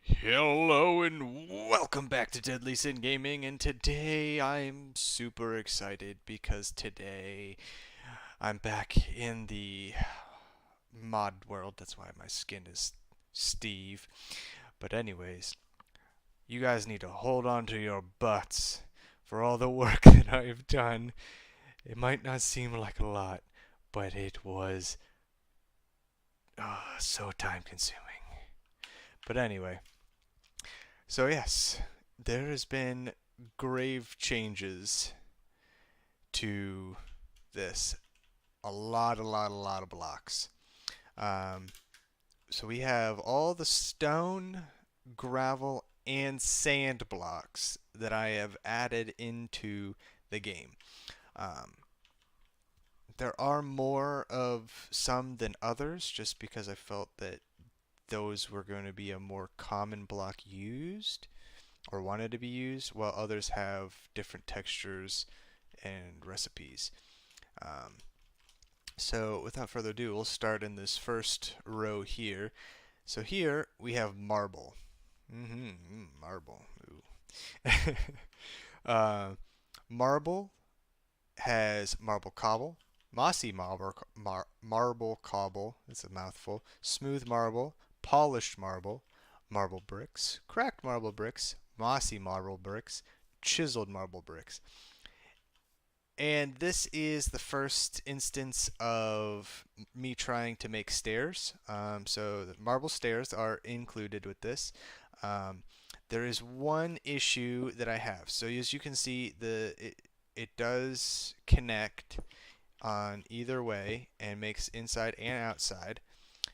Hello and welcome back to Deadly Sin Gaming, and today I'm super excited because today I'm back in the mod world. That's why my skin is Steve. But anyways, you guys need to hold on to your butts for all the work that I've done. It might not seem like a lot, but it was so time consuming. But anyway, so yes, there has been grave changes to this. A lot of blocks. Um, so we have all the stone, gravel, and sand blocks that I have added into the game. Um, there are more of some than others, just because I felt that those were going to be a more common block used or wanted to be used, while others have different textures and recipes. Um, so without further ado, we'll start in this first row here. So here we have marble. Marble. uh, marble has marble cobble, mossy marble cobble. That's a mouthful. Smooth marble, polished marble, marble bricks, cracked marble bricks, mossy marble bricks, chiseled marble bricks. And this is the first instance of me trying to make stairs. So the marble stairs are included with this. Um, there is one issue that I have. So as you can see, it does connect on either way and makes inside and outside.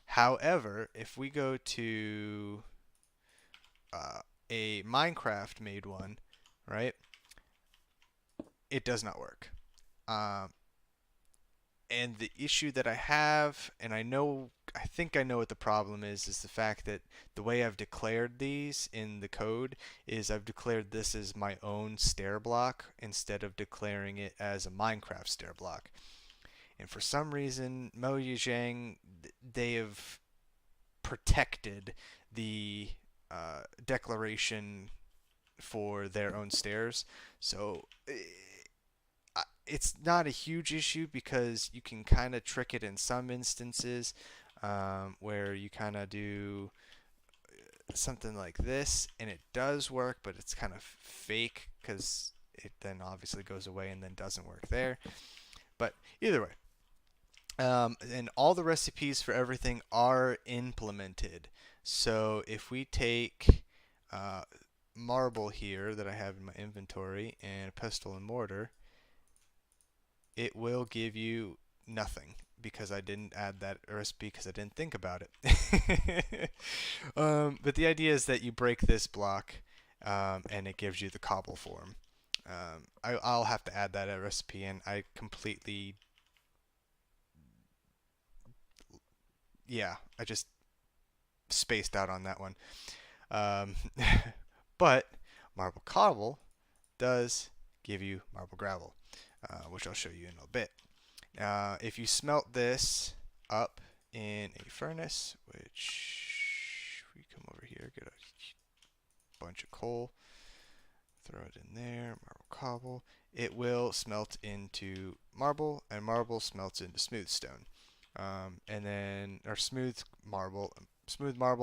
However, if we go to uh, a Minecraft made one, right, it does not work. Um, and the issue that I have, and I think I know what the problem is the fact that the way I've declared these in the code is I've declared this as my own stair block instead of declaring it as a Minecraft stair block. And for some reason, Mojang, they have protected the declaration for their own stairs. So it's not a huge issue because you can kind of trick it in some instances where you kind of do something like this and it does work, but it's kind of fake because it then obviously goes away and then doesn't work there. But either way, and all the recipes for everything are implemented. So if we take uh, marble here that I have in my inventory and a pestle and mortar, it will give you nothing because I didn't add that recipe because I didn't think about it. But the idea is that you break this block and it gives you the cobble form. I'll have to add that recipe and I completely, yeah, I just spaced out on that one. Um, but marble cobble does give you marble gravel, which I'll show you in a bit. If you smelt this up in a furnace, which we come over here, get a bunch of coal, throw it in there, marble cobble, it will smelt into marble, and marble smelts into smooth stone. And then, or smooth marble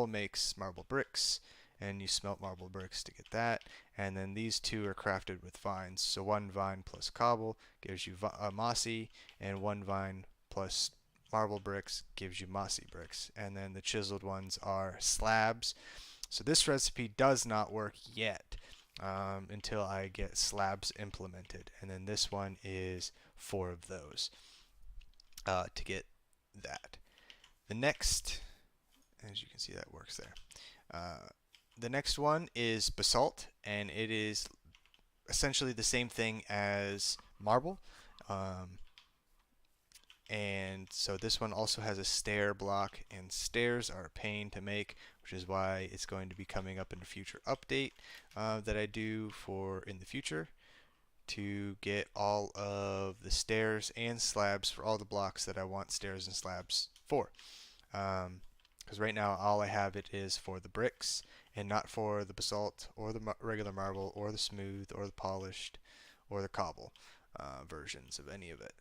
makes marble bricks, and you smelt marble bricks to get that. And then these two are crafted with vines. So one vine plus cobble gives you mossy, and one vine plus marble bricks gives you mossy bricks. And then the chiseled ones are slabs. So this recipe does not work yet until I get slabs implemented. And then this one is 4 of those to get that. The next, as you can see, that works there. The next one is basalt, and it is essentially the same thing as marble. Um, and so this one also has a stair block, and stairs are a pain to make, which is why it's going to be coming up in a future update that I do for in the future to get all of the stairs and slabs for all the blocks that I want stairs and slabs for. Um, because right now all I have it is for the bricks and not for the basalt or the regular marble or the smooth or the polished or the cobble versions of any of it.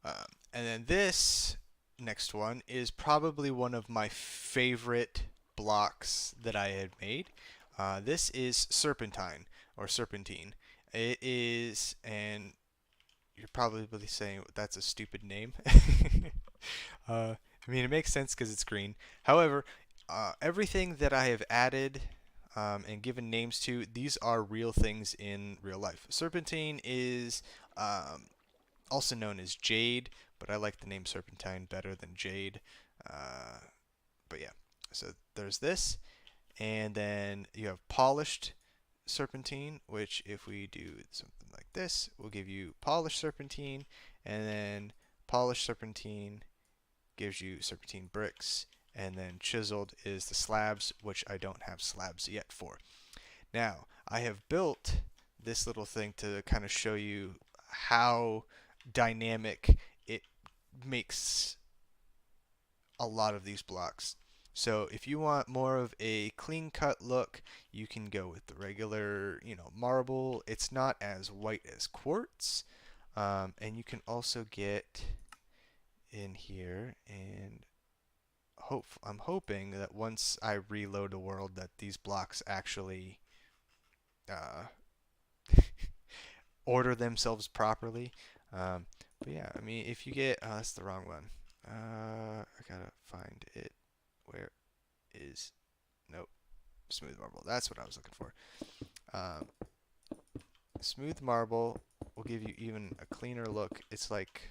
And then this next one is probably one of my favorite blocks that I had made. This is serpentine or serpentine. It is, and you're probably saying that's a stupid name. I mean, it makes sense because it's green. However, everything that I have added and given names to, these are real things in real life. Serpentine is also known as jade, but I like the name serpentine better than jade. Uh, but yeah, so there's this, and then you have polished serpentine, which if we do something like this, will give you polished serpentine, and then polished serpentine gives you serpentine bricks, and then chiseled is the slabs, which I don't have slabs yet for. Now, I have built this little thing to kind of show you how dynamic it makes a lot of these blocks. So if you want more of a clean cut look, you can go with the regular, marble. It's not as white as quartz. And you can also get in here and I'm hoping that once I reload a world that these blocks actually uh, order themselves properly. But yeah, I mean, if you get, that's the wrong one. I gotta find it. Where is, nope, smooth marble. That's what I was looking for. Um, Smooth marble will give you even a cleaner look. It's like,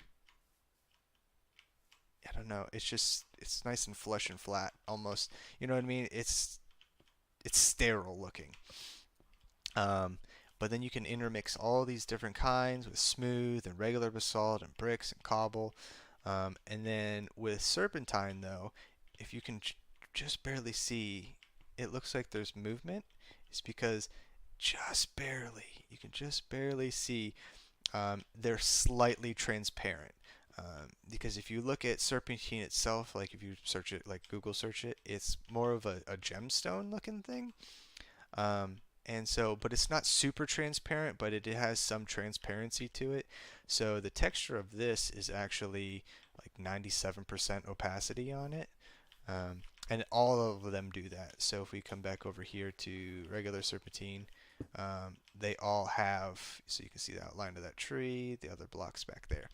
I don't know. It's nice and flush and flat, almost. You know what I mean? It's sterile looking. Um, but then you can intermix all these different kinds with smooth and regular basalt and bricks and cobble. And then with serpentine, though, if you can just barely see, it looks like there's movement. It's because just barely, you can just barely see they're slightly transparent. Because if you look at serpentine itself, like if you search it, like Google search it, it's more of a gemstone looking thing. Um, and so, but it's not super transparent, but it has some transparency to it. So the texture of this is actually like 97% opacity on it. Um, and all of them do that. So if we come back over here to regular serpentine, they all have, so you can see the outline of that tree, the other blocks back there.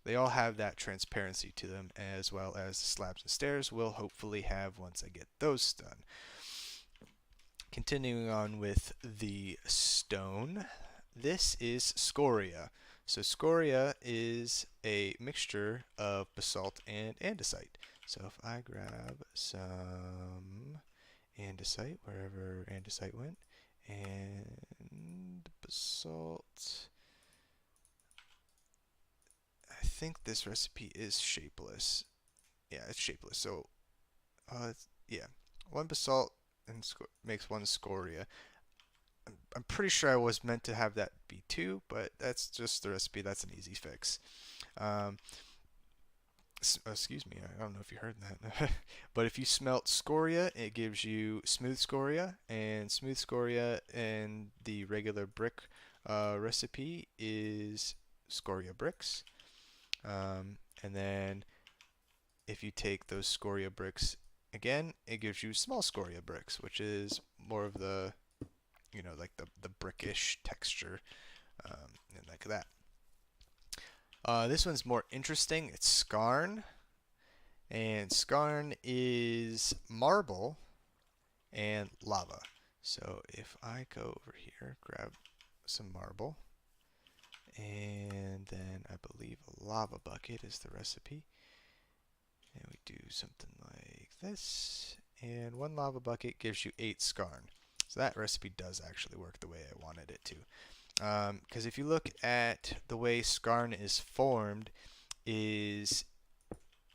They all have that transparency to them, as well as the slabs and stairs will hopefully have once I get those done. Continuing on with the stone, this is scoria. So scoria is a mixture of basalt and andesite. So if I grab some andesite, wherever andesite went, and basalt, I think this recipe is shapeless. Yeah, it's shapeless. So, yeah, one basalt and makes one scoria. I'm pretty sure I was meant to have that be two, but that's just the recipe. That's an easy fix. Um, excuse me, I don't know if you heard that. But if you smelt scoria, it gives you smooth scoria, and smooth scoria and the regular brick recipe is scoria bricks. And then if you take those scoria bricks again, it gives you small scoria bricks, which is more of the, like the brickish texture, and like that. This one's more interesting. It's skarn, and skarn is marble and lava. So if I go over here, grab some marble, and then I believe a lava bucket is the recipe. And we do something like this, and one lava bucket gives you 8 skarn. So that recipe does actually work the way I wanted it to. Because if you look at the way skarn is formed, is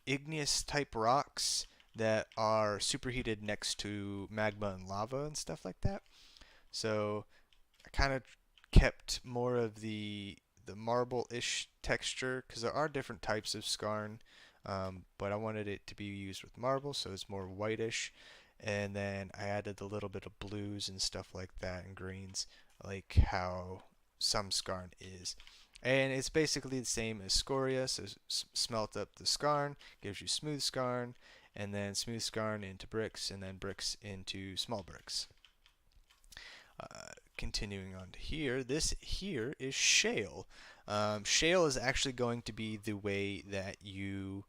igneous type rocks that are superheated next to magma and lava and stuff like that. So I kind of kept more of the marble-ish texture because there are different types of skarn. but I wanted it to be used with marble, so it's more whitish. And then I added a little bit of blues and stuff like that and greens, like how some skarn is. And it's basically the same as scoria, so smelt up the skarn, gives you smooth skarn, and then smooth skarn into bricks, and then bricks into small bricks. Continuing on to here, this here is shale. Shale is actually going to be the way that you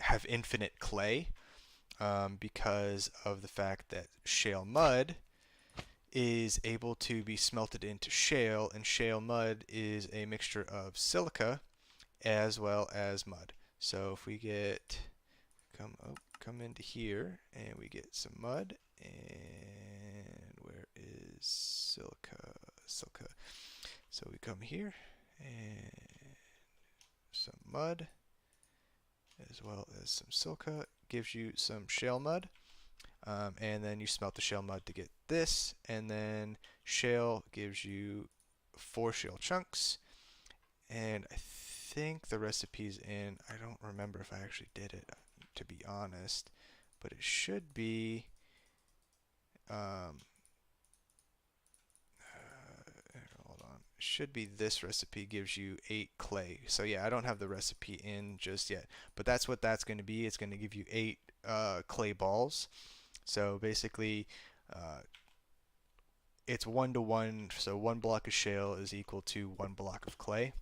have infinite clay, because of the fact that shale mud is able to be smelted into shale, and shale mud is a mixture of silica as well as mud. So if we get come into here and we get some mud, and where is silica? So we come here and some mud as well as some silica gives you some shale mud. And then you smelt the shale mud to get this, and then shale gives you 4 shale chunks. And I think the recipe's in. I don't remember if I actually did it, to be honest, but it should be. Hold on. It should be this recipe gives you 8 clay. So yeah, I don't have the recipe in just yet, but that's what that's going to be. It's going to give you 8 clay balls. So basically, it's 1 to 1. So 1 block of shale is equal to 1 block of clay.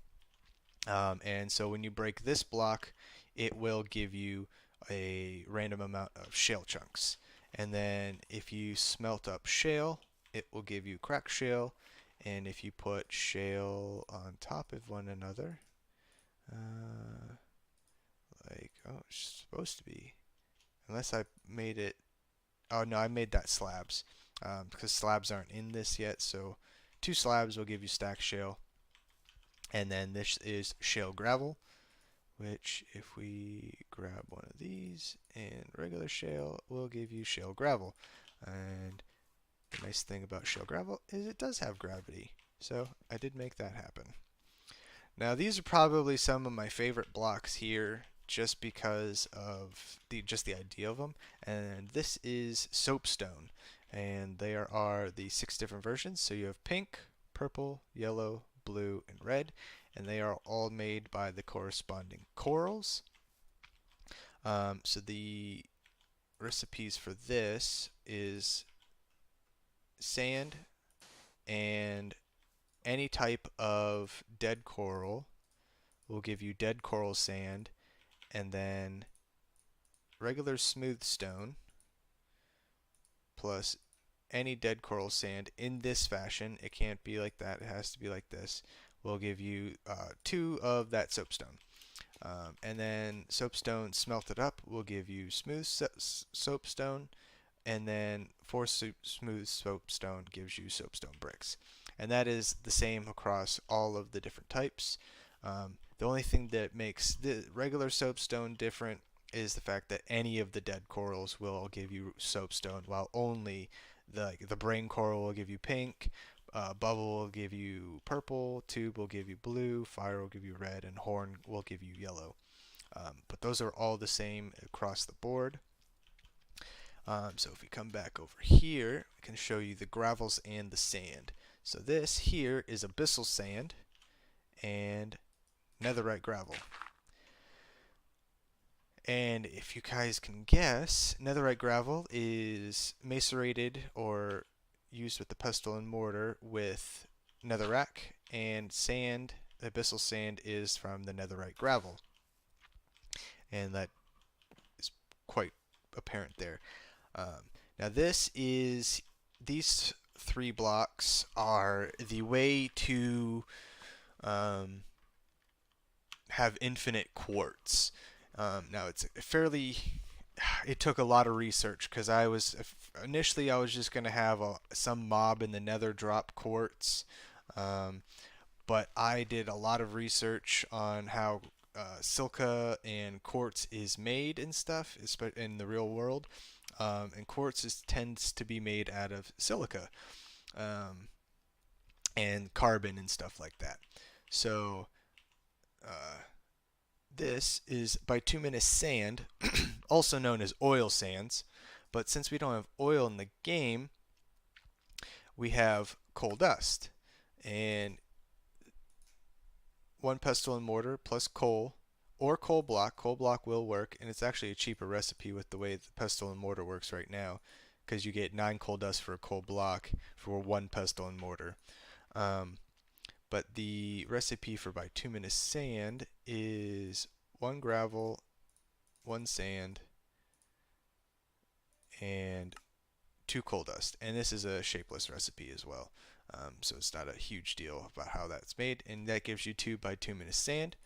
And so when you break this block, it will give you a random amount of shale chunks. And then if you smelt up shale, it will give you cracked shale. And if you put shale on top of one another, it's supposed to be, unless I made it. Oh no, I made that slabs, because slabs aren't in this yet. So 2 slabs will give you stacked shale. And then this is shale gravel, which if we grab one of these and regular shale will give you shale gravel. And the nice thing about shale gravel is it does have gravity. So I did make that happen. Now these are probably some of my favorite blocks here, just because of just the idea of them. And this is soapstone, and there are the 6 different versions. So you have pink, purple, yellow, blue, and red, and they are all made by the corresponding corals. So the recipes for this is sand and any type of dead coral will give you dead coral sand, and then regular smooth stone plus any dead coral sand in this fashion. It can't be like that, it has to be like this. Will give you 2 of that soapstone. And then soapstone smelted up will give you smooth soapstone, and then 4 smooth soapstone gives you soapstone bricks. And that is the same across all of the different types. The only thing that makes the regular soapstone different is the fact that any of the dead corals will give you soapstone, while only the brain coral will give you pink, bubble will give you purple, tube will give you blue, fire will give you red, and horn will give you yellow. But those are all the same across the board. So if we come back over here, I can show you the gravels and the sand. So this here is abyssal sand and netherite gravel. And if you guys can guess, netherite gravel is macerated or used with the pestle and mortar with netherrack, and sand, abyssal sand, is from the netherite gravel. And that is quite apparent there. Now these 3 blocks are the way to have infinite quartz. Now it took a lot of research, because initially I was just going to have some mob in the nether drop quartz, but I did a lot of research on how silica and quartz is made and stuff in the real world, and quartz tends to be made out of silica and carbon and stuff like that. So This is bituminous sand, also known as oil sands. But since we don't have oil in the game, we have coal dust. And one pestle and mortar plus coal or coal block. Coal block will work, and it's actually a cheaper recipe with the way the pestle and mortar works right now, because you get 9 coal dust for a coal block for one pestle and mortar. Um, but the recipe for bituminous sand is 1 gravel, 1 sand, and 2 coal dust. And this is a shapeless recipe as well. So it's not a huge deal about how that's made. And that gives you 2 bituminous sand.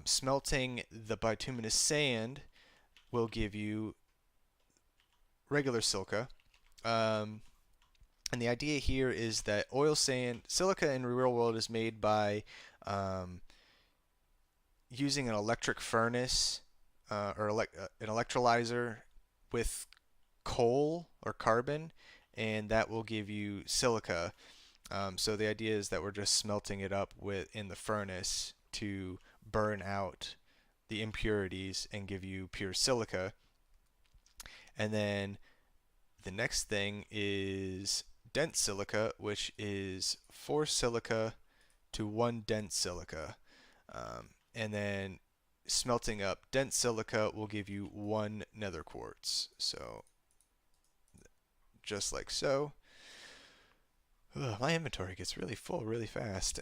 Smelting the bituminous sand will give you regular silica. And the idea here is that silica in the real world is made by um, using an electric furnace an electrolyzer with coal or carbon, and that will give you silica. So the idea is that we're just smelting it up in the furnace to burn out the impurities and give you pure silica. And then the next thing is dense silica, which is 4 silica to 1 dense silica. And then smelting up dense silica will give you 1 nether quartz. So just like so. Ugh, my inventory gets really full really fast.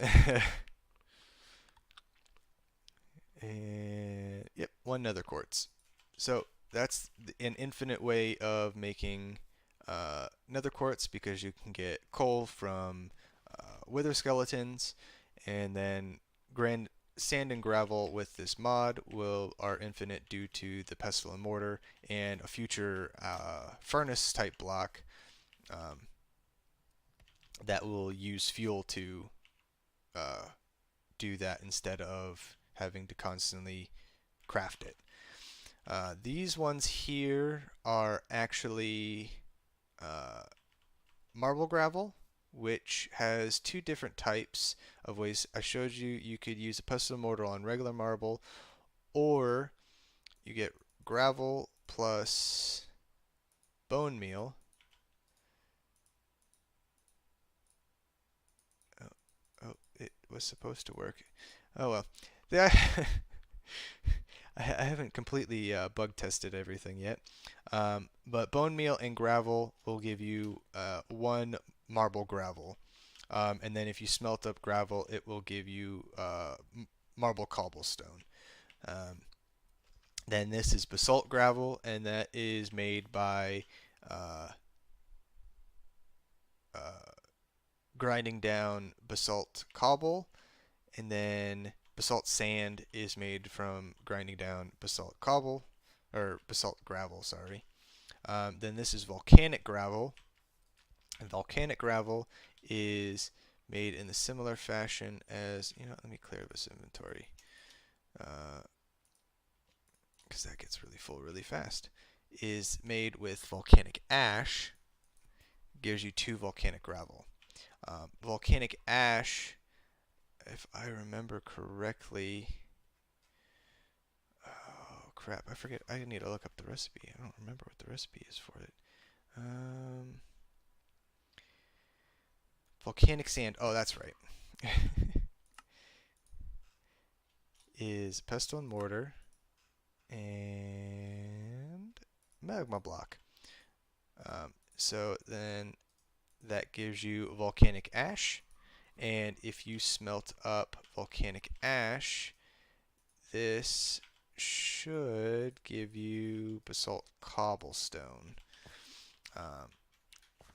And yep, 1 nether quartz. So that's an infinite way of making nether quartz, because you can get coal from wither skeletons, and then sand and gravel with this mod are infinite due to the pestle and mortar, and a future furnace type block that will use fuel to uh, do that instead of having to constantly craft it. These ones here are actually marble gravel, which has 2 different types of ways. I showed you you could use a pestle and mortar on regular marble, or you get gravel plus bone meal. Oh, it was supposed to work. Oh well. I haven't completely bug tested everything yet. But bone meal and gravel will give you 1 marble gravel. And then if you smelt up gravel, it will give you marble cobblestone. Um, then this is basalt gravel, and that is made by uh, uh, grinding down basalt cobble, and then basalt sand is made from grinding down basalt cobble, or basalt gravel, sorry. Then this is volcanic gravel, and volcanic gravel is made in the similar fashion as, let me clear this inventory, because that gets really full really fast, is made with volcanic ash, gives you 2 volcanic gravel. Volcanic ash, if I remember correctly, oh crap, I forget, I need to look up the recipe. I don't remember what the recipe is for it. Volcanic sand, oh that's right, is pestle and mortar and magma block. So then that gives you volcanic ash, and if you smelt up volcanic ash, this should give you basalt cobblestone.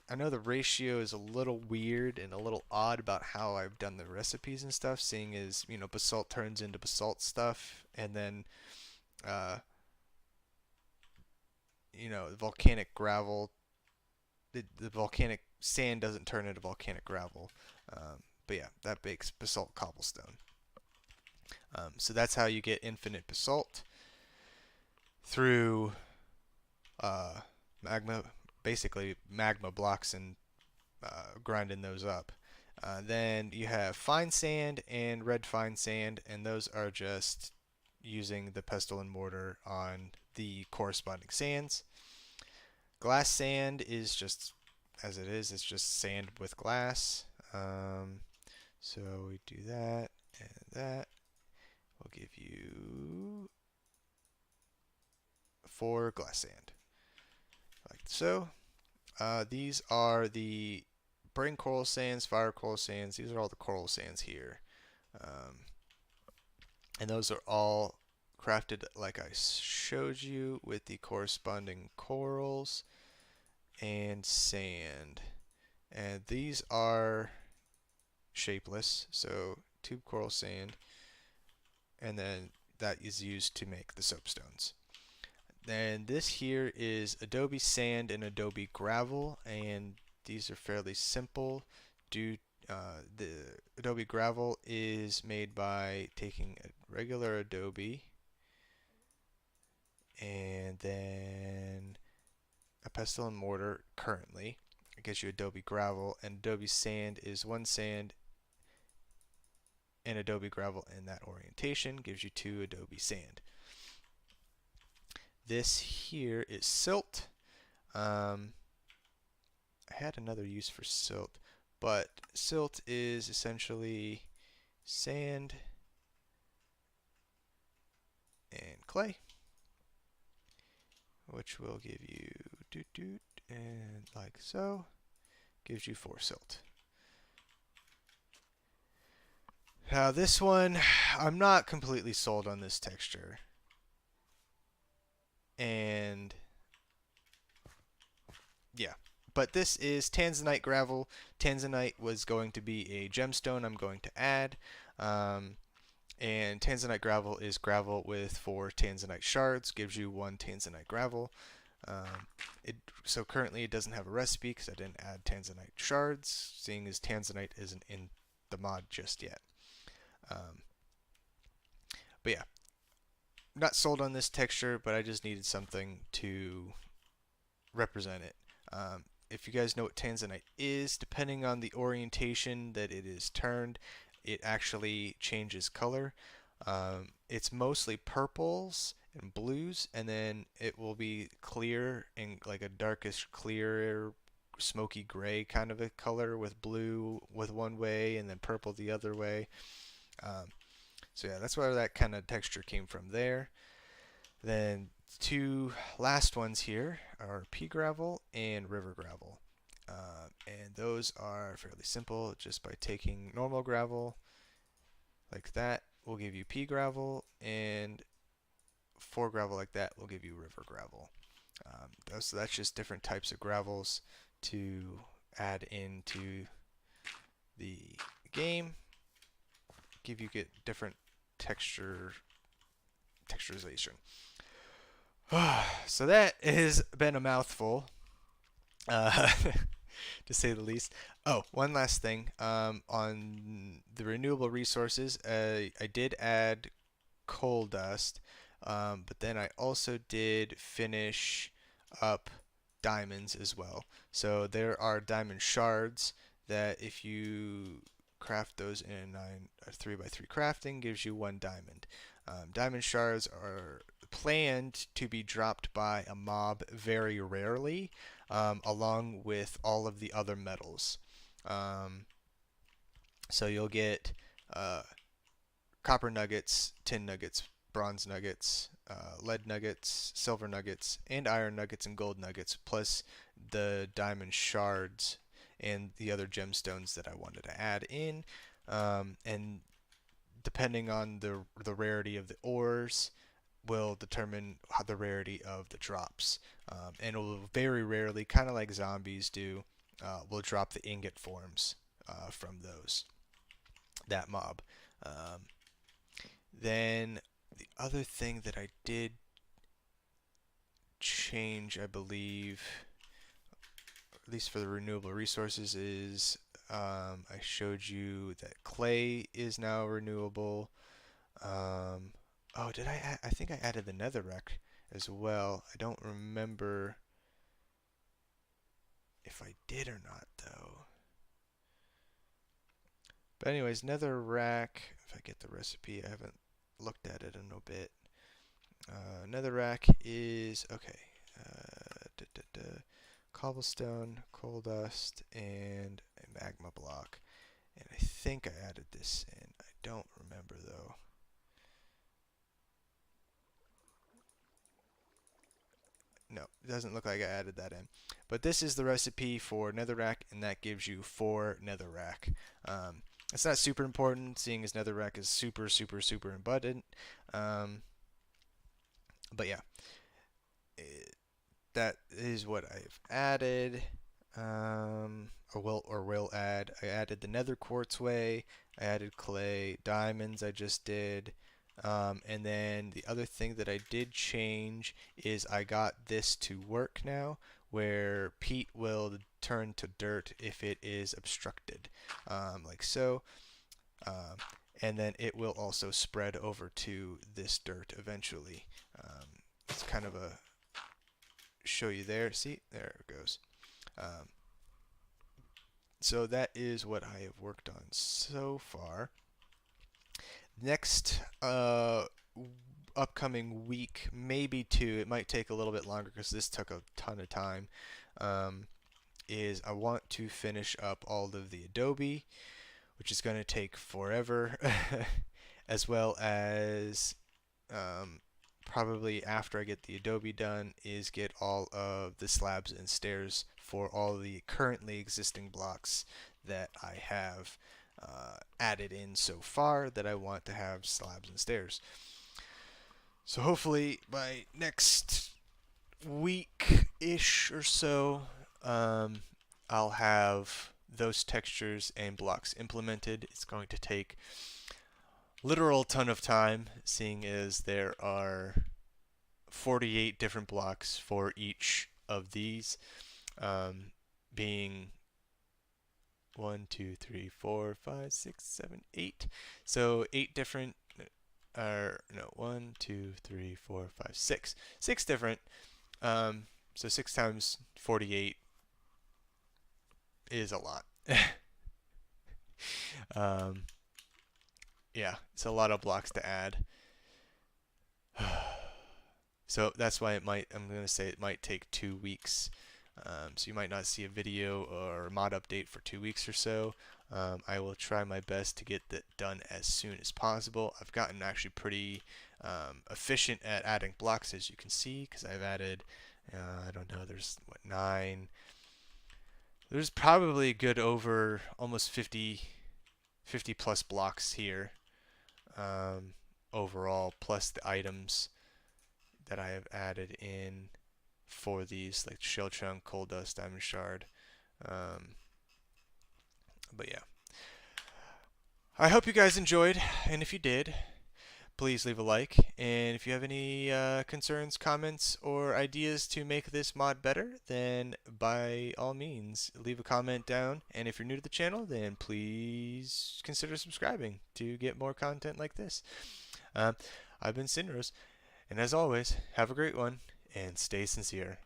I know the ratio is a little weird and a little odd about how I've done the recipes and stuff, seeing as, basalt turns into basalt stuff, and then, uh, volcanic gravel, the volcanic sand doesn't turn into volcanic gravel. But yeah, that makes basalt cobblestone. So that's how you get infinite basalt through magma, basically magma blocks, and grinding those up. Then you have fine sand and red fine sand, and those are just using the pestle and mortar on the corresponding sands. Glass sand is just as it is, it's just sand with glass. Um, so we do that and that. We'll give you 4 glass sand, like so. These are the brain coral sands, fire coral sands. These are all the coral sands here. Um, and those are all crafted like I showed you with the corresponding corals and sand. And these are shapeless, so tube coral sand, and then that is used to make the soapstones. Then this here is Adobe Sand and Adobe Gravel, and these are fairly simple. The Adobe Gravel is made by taking a regular Adobe and then a pestle and mortar currently. It gives you Adobe Gravel, and Adobe Sand is one sand, and Adobe Gravel in that orientation gives you 2 Adobe Sand. This here is silt. I had another use for silt, but silt is essentially sand and clay, which will give you doot doot and like so, gives you 4 silt. Now this one, I'm not completely sold on this texture, and yeah. But this is Tanzanite gravel. Tanzanite was going to be a gemstone I'm going to add. And Tanzanite gravel is gravel with 4 Tanzanite shards, gives you 1 Tanzanite gravel. So currently it doesn't have a recipe because I didn't add Tanzanite shards, seeing as Tanzanite isn't in the mod just yet. But yeah, not sold on this texture, but I just needed something to represent it. If you guys know what Tanzanite is, depending on the orientation that it is turned, it actually changes color. It's mostly purples and blues, and then it will be clear and like a darkish clear smoky gray kind of a color with blue with one way and then purple the other way. So yeah, that's where that kind of texture came from there. Then 2 last ones here are pea gravel and river gravel. And those are fairly simple, just by taking normal gravel like that will give you pea gravel, and 4 gravel like that will give you river gravel. So that's just different types of gravels to add into the game, get different texturization. So that has been a mouthful, uh, to say the least. Oh, one last thing. On the renewable resources, I did add coal dust, but then I also did finish up diamonds as well. So there are diamond shards that if you craft those in a 3x3 crafting gives you 1 diamond. Diamond shards are planned to be dropped by a mob very rarely, along with all of the other metals. So you'll get copper nuggets, tin nuggets, bronze nuggets, lead nuggets, silver nuggets, and iron nuggets and gold nuggets, plus the diamond shards and the other gemstones that I wanted to add in. And depending on the rarity of the ores, will determine the rarity of the drops. And it will very rarely, kind of like zombies do, will drop the ingot forms from that mob. Um, then the other thing that I did change, I believe, at least for the renewable resources, is I showed you that clay is now renewable. Oh, did I add? I think I added the netherrack as well. I don't remember if I did or not, though. But anyways, netherrack, if I get the recipe, I haven't looked at it in a bit. Netherrack is okay. Da, da, da. Cobblestone, coal dust, and a magma block. And I think I added this in. I don't remember though. No, it doesn't look like I added that in. But this is the recipe for netherrack, and that gives you 4 netherrack. It's not super important, seeing as netherrack is super, super, super abundant. Um, but yeah, that is what I've added. Or will add. I added the nether quartz way. I added clay, diamonds. I just did. And then the other thing that I did change is I got this to work now, where peat will turn to dirt if it is obstructed, like so. Um, and then it will also spread over to this dirt eventually. It's kind of a show you there. See, there it goes. Um, so that is what I have worked on so far. Next upcoming week, maybe 2, it might take a little bit longer because this took a ton of time, um, is I want to finish up all of the Adobe, which is going to take forever, as well as um, probably after I get the Adobe done is get all of the slabs and stairs for all the currently existing blocks that I have added in so far that I want to have slabs and stairs. So hopefully by next week-ish or so, I'll have those textures and blocks implemented. It's going to take literal ton of time, seeing as there are 48 different blocks for each of these, being 1, 2, 3, 4, 5, 6, 7, 8. So 8 different, or no, 1, 2, 3, 4, 5, 6. 6 different. So 6 times 48 is a lot. um, yeah, it's a lot of blocks to add. So that's why I'm going to say it might take 2 weeks. So you might not see a video or a mod update for 2 weeks or so. I will try my best to get that done as soon as possible. I've gotten actually pretty efficient at adding blocks, as you can see, because I've added, I don't know, there's what, 9. There's probably a good over almost 50 plus blocks here, overall, plus the items that I have added in for these, like shell chunk, coal dust, diamond shard. Um, but yeah, I hope you guys enjoyed, and if you did, please leave a like. And if you have any concerns, comments, or ideas to make this mod better, then by all means, leave a comment down. And if you're new to the channel, then please consider subscribing to get more content like this. I've been Sinros, and as always, have a great one, and stay sincere.